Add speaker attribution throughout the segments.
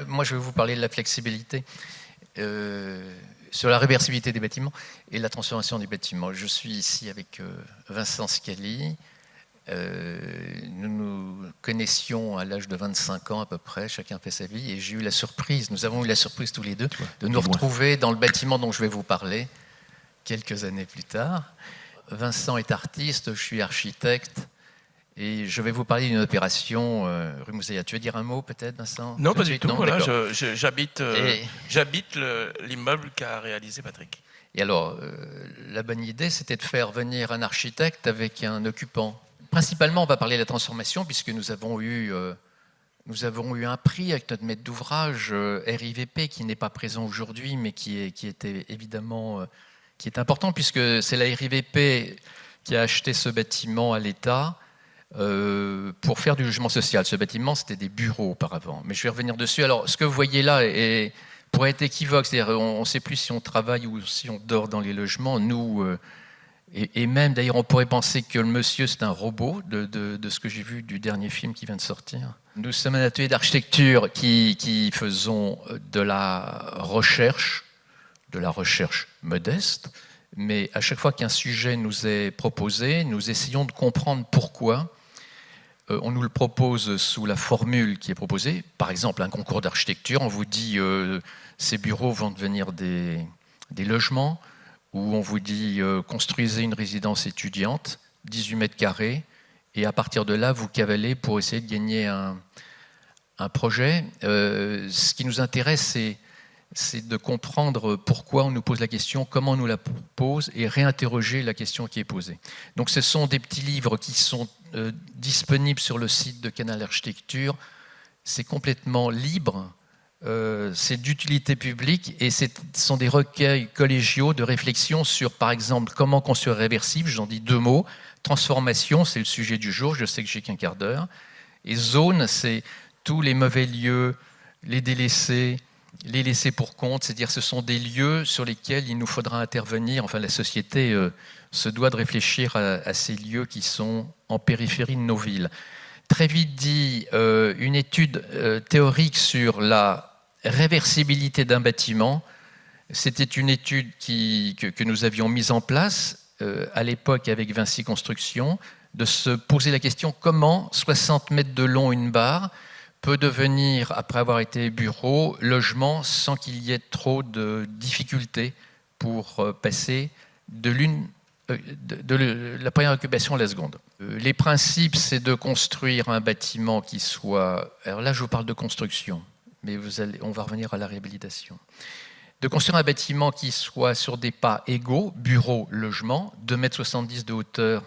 Speaker 1: moi je vais vous parler de la flexibilité, sur la réversibilité des bâtiments et la transformation des bâtiments. Je suis ici avec Vincent Scali. Nous nous connaissions à l'âge de 25 ans à peu près, chacun fait sa vie, et j'ai eu la surprise, nous avons eu la surprise tous les deux, de nous retrouver dans le bâtiment dont je vais vous parler quelques années plus tard. Vincent est artiste, je suis architecte, et je vais vous parler d'une opération rue Moussaillat. Tu veux dire un mot peut-être, Vincent?
Speaker 2: Non, pas du tout. Voilà, j'habite l'immeuble qu'a réalisé Patrick.
Speaker 1: Et alors, la bonne idée, c'était de faire venir un architecte avec un occupant. Principalement, on va parler de la transformation, puisque nous avons eu un prix avec notre maître d'ouvrage, RIVP, qui n'est pas présent aujourd'hui, mais qui était évidemment qui est important, puisque c'est la RIVP qui a acheté ce bâtiment à l'État pour faire du logement social. Ce bâtiment, c'était des bureaux auparavant. Mais je vais revenir dessus. Alors, ce que vous voyez là pourrait être équivoque. C'est-à-dire, on ne sait plus si on travaille ou si on dort dans les logements. Nous... Et même, d'ailleurs, on pourrait penser que le monsieur, c'est un robot, de ce que j'ai vu du dernier film qui vient de sortir. Nous sommes un atelier d'architecture qui faisons de la recherche modeste, mais à chaque fois qu'un sujet nous est proposé, nous essayons de comprendre pourquoi. On nous le propose sous la formule qui est proposée. Par exemple, un concours d'architecture, on vous dit ces bureaux vont devenir des logements, où on vous dit construisez une résidence étudiante, 18 mètres carrés, et à partir de là, vous cavalez pour essayer de gagner un projet. Ce qui nous intéresse, c'est de comprendre pourquoi on nous pose la question, comment on nous la pose, et réinterroger la question qui est posée. Donc ce sont des petits livres qui sont disponibles sur le site de Canal Architecture. C'est complètement libre. C'est d'utilité publique et ce sont des recueils collégiaux de réflexion sur, par exemple, comment construire réversible. J'en dis deux mots. Transformation, c'est le sujet du jour. Je sais que j'ai qu'un quart d'heure. Et zone, c'est tous les mauvais lieux, les délaissés, les laissés pour compte. C'est-à-dire, ce sont des lieux sur lesquels il nous faudra intervenir. Enfin, la société se doit de réfléchir à ces lieux qui sont en périphérie de nos villes. Très vite dit, une étude théorique sur la réversibilité d'un bâtiment. C'était une étude que nous avions mise en place à l'époque avec Vinci Construction, de se poser la question comment 60 mètres de long une barre peut devenir, après avoir été bureau, logement sans qu'il y ait trop de difficultés pour passer de la première occupation à la seconde. Les principes, c'est de construire un bâtiment qui soit... Alors là, je vous parle de construction, mais on va revenir à la réhabilitation. De construire un bâtiment qui soit sur des pas égaux, bureau, logement, 2,70 m de hauteur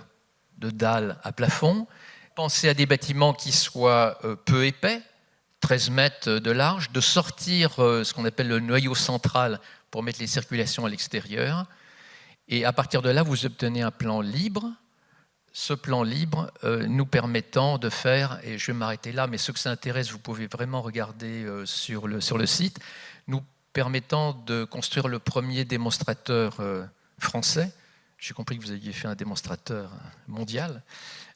Speaker 1: de dalle à plafond. Penser à des bâtiments qui soient peu épais, 13 mètres de large, de sortir ce qu'on appelle le noyau central pour mettre les circulations à l'extérieur. Et à partir de là, vous obtenez un plan libre. Ce plan libre nous permettant de faire, et je vais m'arrêter là, mais ceux que ça intéresse, vous pouvez vraiment regarder sur le site, nous permettant de construire le premier démonstrateur français. J'ai compris que vous aviez fait un démonstrateur mondial,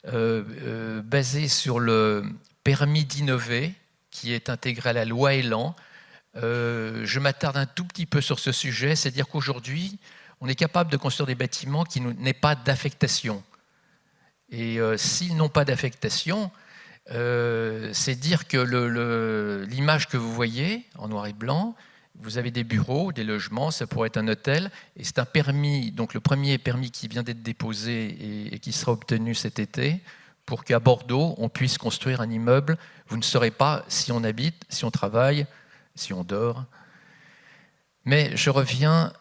Speaker 1: basé sur le permis d'innover, qui est intégré à la loi Elan. Je m'attarde un tout petit peu sur ce sujet, c'est-à-dire qu'aujourd'hui, on est capable de construire des bâtiments qui n'aient pas d'affectation. Et s'ils n'ont pas d'affectation, c'est dire que l'image que vous voyez en noir et blanc, vous avez des bureaux, des logements, ça pourrait être un hôtel, et c'est un permis, donc le premier permis qui vient d'être déposé et qui sera obtenu cet été, pour qu'à Bordeaux, on puisse construire un immeuble. Vous ne saurez pas si on habite, si on travaille, si on dort. Mais je reviens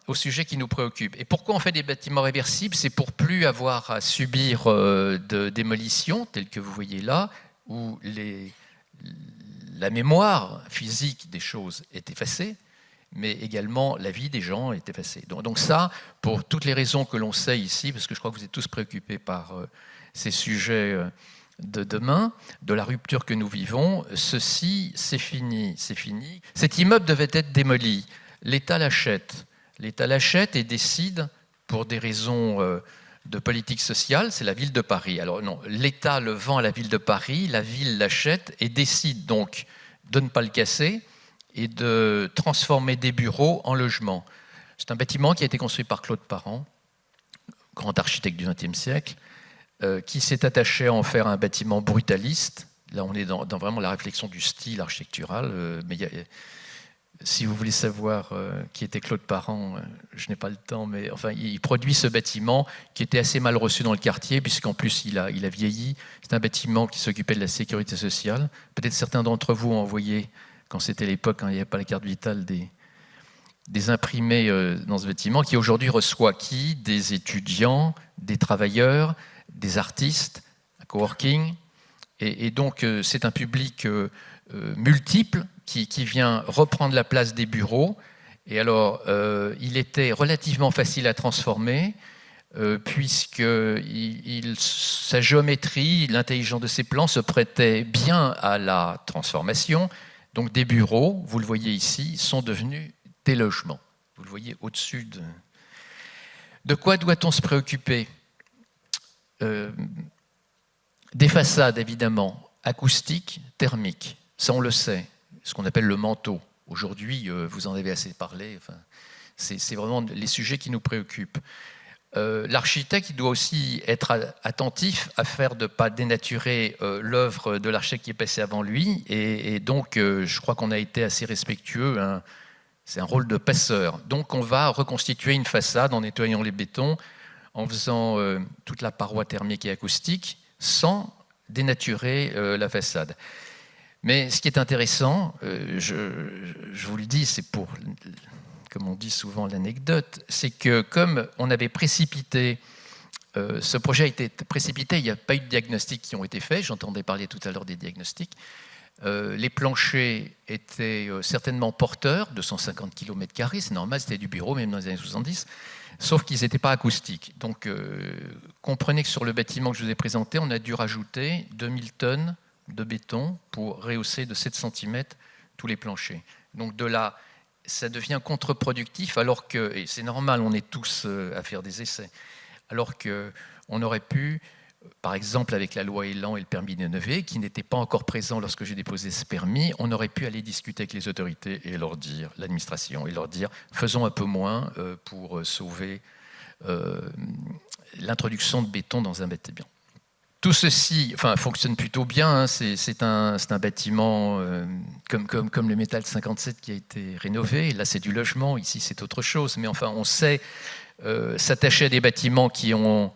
Speaker 1: au sujet qui nous préoccupe. Et pourquoi on fait des bâtiments réversibles? C'est pour plus avoir à subir de démolition, telle que vous voyez là, où la mémoire physique des choses est effacée, mais également la vie des gens est effacée. Donc ça, pour toutes les raisons que l'on sait ici, parce que je crois que vous êtes tous préoccupés par ces sujets de demain, de la rupture que nous vivons, ceci, c'est fini, c'est fini. Cet immeuble devait être démoli. L'État l'achète. L'État l'achète et décide, pour des raisons de politique sociale, c'est la ville de Paris. Alors non, l'État le vend à la ville de Paris, la ville l'achète et décide donc de ne pas le casser et de transformer des bureaux en logements. C'est un bâtiment qui a été construit par Claude Parent, grand architecte du XXe siècle, qui s'est attaché à en faire un bâtiment brutaliste. Là, on est dans vraiment la réflexion du style architectural. Si vous voulez savoir qui était Claude Parent, je n'ai pas le temps, mais enfin, il produit ce bâtiment qui était assez mal reçu dans le quartier, puisqu'en plus, il a vieilli. C'est un bâtiment qui s'occupait de la sécurité sociale. Peut-être certains d'entre vous ont envoyé, quand c'était l'époque, quand il n'y avait pas la carte vitale, des imprimés dans ce bâtiment, qui aujourd'hui reçoit qui? Des étudiants, des travailleurs, des artistes, un coworking. Et donc, c'est un public multiple qui vient reprendre la place des bureaux. Et alors, il était relativement facile à transformer, puisque sa géométrie, l'intelligence de ses plans se prêtait bien à la transformation. Donc, des bureaux, vous le voyez ici, sont devenus des logements. Vous le voyez au-dessus de... De quoi doit-on se préoccuper? Des façades, évidemment, acoustiques, thermiques. Ça, on le sait. Ce qu'on appelle le manteau. Aujourd'hui, vous en avez assez parlé. Enfin, c'est vraiment les sujets qui nous préoccupent. L'architecte, il doit aussi être attentif à faire de ne pas dénaturer l'œuvre de l'architecte qui est passé avant lui. Et donc, je crois qu'on a été assez respectueux. Hein. C'est un rôle de passeur. Donc, on va reconstituer une façade en nettoyant les bétons, en faisant toute la paroi thermique et acoustique, sans dénaturer la façade. Mais ce qui est intéressant, je vous le dis, c'est pour, comme on dit souvent, l'anecdote, c'est que comme on avait précipité, ce projet a été précipité, il n'y a pas eu de diagnostics qui ont été faits, j'entendais parler tout à l'heure des diagnostics, les planchers étaient certainement porteurs, 250 km², c'est normal, c'était du bureau, même dans les années 70, sauf qu'ils n'étaient pas acoustiques. Donc, comprenez que sur le bâtiment que je vous ai présenté, on a dû rajouter 2000 tonnes de béton pour rehausser de 7 cm tous les planchers. Donc de là, ça devient contre-productif, alors que, et c'est normal, on est tous à faire des essais, alors qu'on aurait pu, par exemple avec la loi Elan et le permis d'innover, qui n'était pas encore présent lorsque j'ai déposé ce permis, on aurait pu aller discuter avec les autorités et leur dire, l'administration, et leur dire, faisons un peu moins pour sauver l'introduction de béton dans un bâtiment. Tout ceci fonctionne plutôt bien. Hein. C'est un bâtiment comme le Métal 57 qui a été rénové. Là, c'est du logement. Ici, c'est autre chose. Mais enfin, on sait s'attacher à des bâtiments qui ont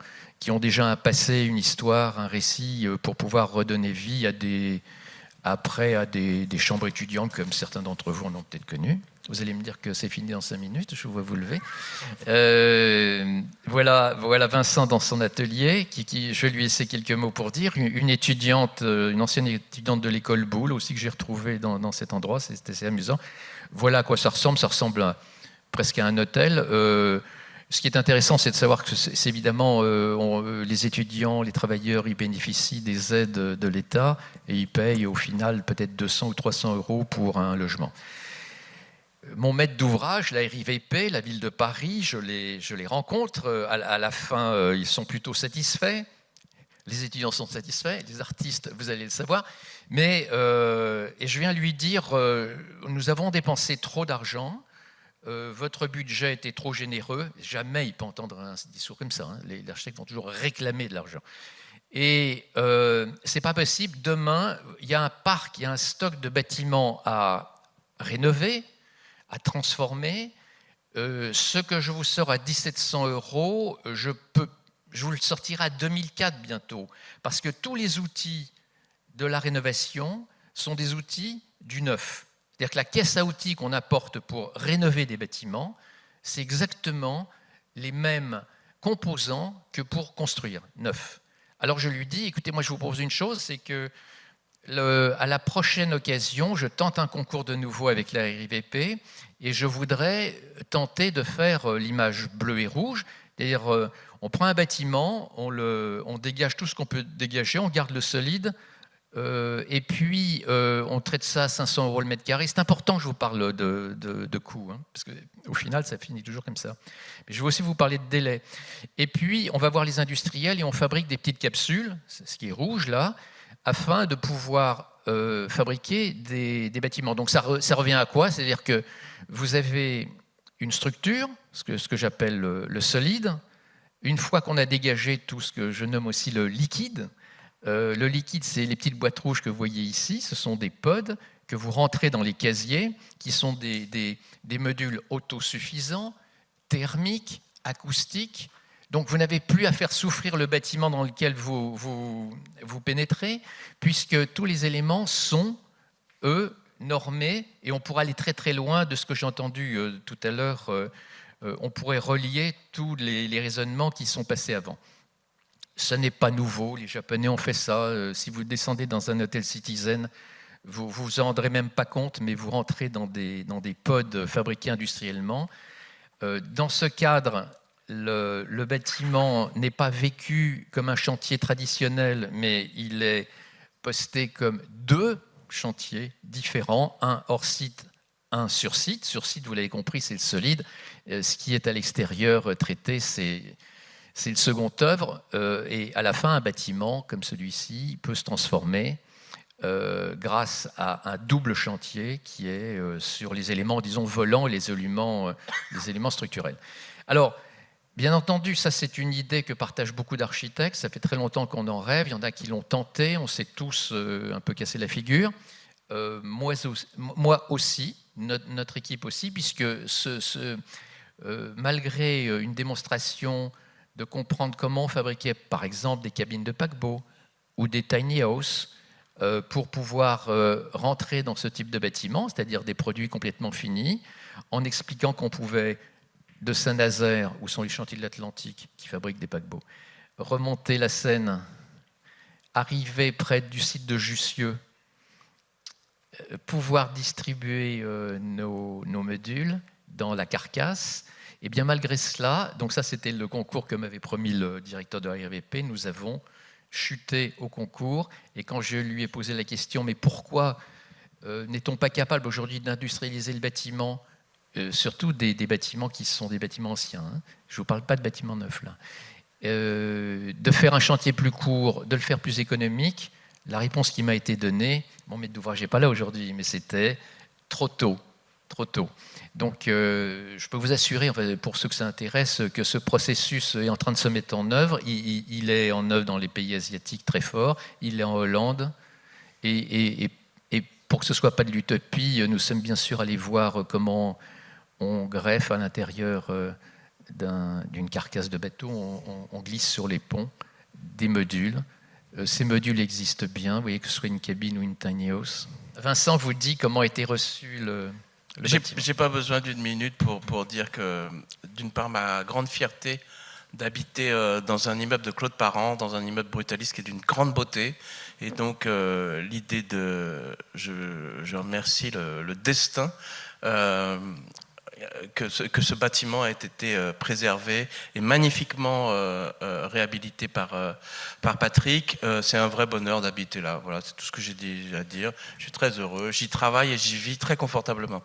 Speaker 1: déjà un passé, une histoire, un récit, pour pouvoir redonner vie à des chambres étudiantes, comme certains d'entre vous en ont peut-être connu. Vous allez me dire que c'est fini dans 5 minutes, je vous vois vous lever. Voilà Vincent dans son atelier, je vais lui laisser quelques mots pour dire. Une ancienne étudiante de l'école Boulle, aussi que j'ai retrouvée dans cet endroit, c'était assez amusant. Voilà à quoi ça ressemble presque à un hôtel. Ce qui est intéressant, c'est de savoir que c'est évidemment les étudiants, les travailleurs, ils bénéficient des aides de l'État et ils payent au final peut-être 200 ou 300 € pour un logement. Mon maître d'ouvrage, la RIVP, la ville de Paris, je les rencontre. À la fin, ils sont plutôt satisfaits. Les étudiants sont satisfaits, les artistes, vous allez le savoir. Mais et je viens lui dire, nous avons dépensé trop d'argent. Votre budget était trop généreux. Jamais il peut entendre un discours comme ça. Hein. Les architectes vont toujours réclamer de l'argent. Et c'est pas possible. Demain, il y a un parc, il y a un stock de bâtiments à rénover, à transformer. Ce que je vous sors à 1700 €, je vous le sortirai à 2004 bientôt. Parce que tous les outils de la rénovation sont des outils du neuf. C'est-à-dire que la caisse à outils qu'on apporte pour rénover des bâtiments, c'est exactement les mêmes composants que pour construire neuf. Alors je lui dis, écoutez, moi je vous propose une chose, c'est que à la prochaine occasion, je tente un concours de nouveau avec la RIVP et je voudrais tenter de faire l'image bleue et rouge. C'est-à-dire, on prend un bâtiment, on dégage tout ce qu'on peut dégager, on garde le solide, et puis on traite ça à 500 € le mètre carré. C'est important que je vous parle de coût, hein, parce qu'au final, ça finit toujours comme ça. Mais je vais aussi vous parler de délai. Et puis, on va voir les industriels et on fabrique des petites capsules, ce qui est rouge là, afin de pouvoir fabriquer des bâtiments. Donc ça revient à quoi? C'est-à-dire que vous avez une structure, ce que j'appelle le solide. Une fois qu'on a dégagé tout ce que je nomme aussi le liquide c'est les petites boîtes rouges que vous voyez ici, ce sont des pods que vous rentrez dans les casiers, qui sont des modules autosuffisants, thermiques, acoustiques. Donc vous n'avez plus à faire souffrir le bâtiment dans lequel vous pénétrez, puisque tous les éléments sont, eux, normés, et on pourra aller très très loin de ce que j'ai entendu tout à l'heure. On pourrait relier tous les raisonnements qui sont passés avant. Ce n'est pas nouveau, les Japonais ont fait ça. Si vous descendez dans un hôtel Citizen, vous ne vous en rendrez même pas compte, mais vous rentrez dans des pods fabriqués industriellement. Dans ce cadre, le bâtiment n'est pas vécu comme un chantier traditionnel, mais il est posté comme deux chantiers différents, un hors site, un sur site. Sur site, vous l'avez compris, c'est le solide. Ce qui est à l'extérieur traité, c'est le second œuvre. Et à la fin, un bâtiment comme celui-ci peut se transformer grâce à un double chantier qui est sur les éléments, disons, volants et les éléments structurels. Alors, bien entendu, ça c'est une idée que partagent beaucoup d'architectes. Ça fait très longtemps qu'on en rêve. Il y en a qui l'ont tenté. On s'est tous un peu cassé la figure. Moi aussi, notre équipe aussi, puisque malgré une démonstration de comprendre comment fabriquer, par exemple, des cabines de paquebot ou des tiny house pour pouvoir rentrer dans ce type de bâtiment, c'est-à-dire des produits complètement finis, en expliquant qu'on pouvait, de Saint-Nazaire, où sont les chantiers de l'Atlantique qui fabriquent des paquebots, remonter la Seine, arriver près du site de Jussieu, pouvoir distribuer nos modules dans la carcasse. Et bien malgré cela, donc ça c'était le concours que m'avait promis le directeur de la RVP, nous avons chuté au concours. Et quand je lui ai posé la question, mais pourquoi n'est-on pas capable aujourd'hui d'industrialiser le bâtiment, surtout des bâtiments qui sont des bâtiments anciens, hein. Je ne vous parle pas de bâtiments neufs là, de faire un chantier plus court, de le faire plus économique. La réponse qui m'a été donnée, mon maître d'ouvrage n'est pas là aujourd'hui, mais c'était trop tôt. Donc, je peux vous assurer, enfin, pour ceux que ça intéresse, que ce processus est en train de se mettre en œuvre. Il est en œuvre dans les pays asiatiques très fort. Il est en Hollande. Et pour que ce ne soit pas de l'utopie, nous sommes bien sûr allés voir comment on greffe à l'intérieur d'une carcasse de bateau, on glisse sur les ponts des modules. Ces modules existent bien, vous voyez, que ce soit une cabine ou une tiny house. Vincent vous dit comment a été reçu le bâtiment.
Speaker 2: J'ai pas besoin d'une minute pour dire que, d'une part, ma grande fierté d'habiter dans un immeuble de Claude Parent, dans un immeuble brutaliste qui est d'une grande beauté. Et donc, l'idée de... Je remercie le destin que ce bâtiment ait été préservé et magnifiquement réhabilité par Patrick. C'est un vrai bonheur d'habiter là. Voilà, c'est tout ce que j'ai à dire. Je suis très heureux. J'y travaille et j'y vis très confortablement.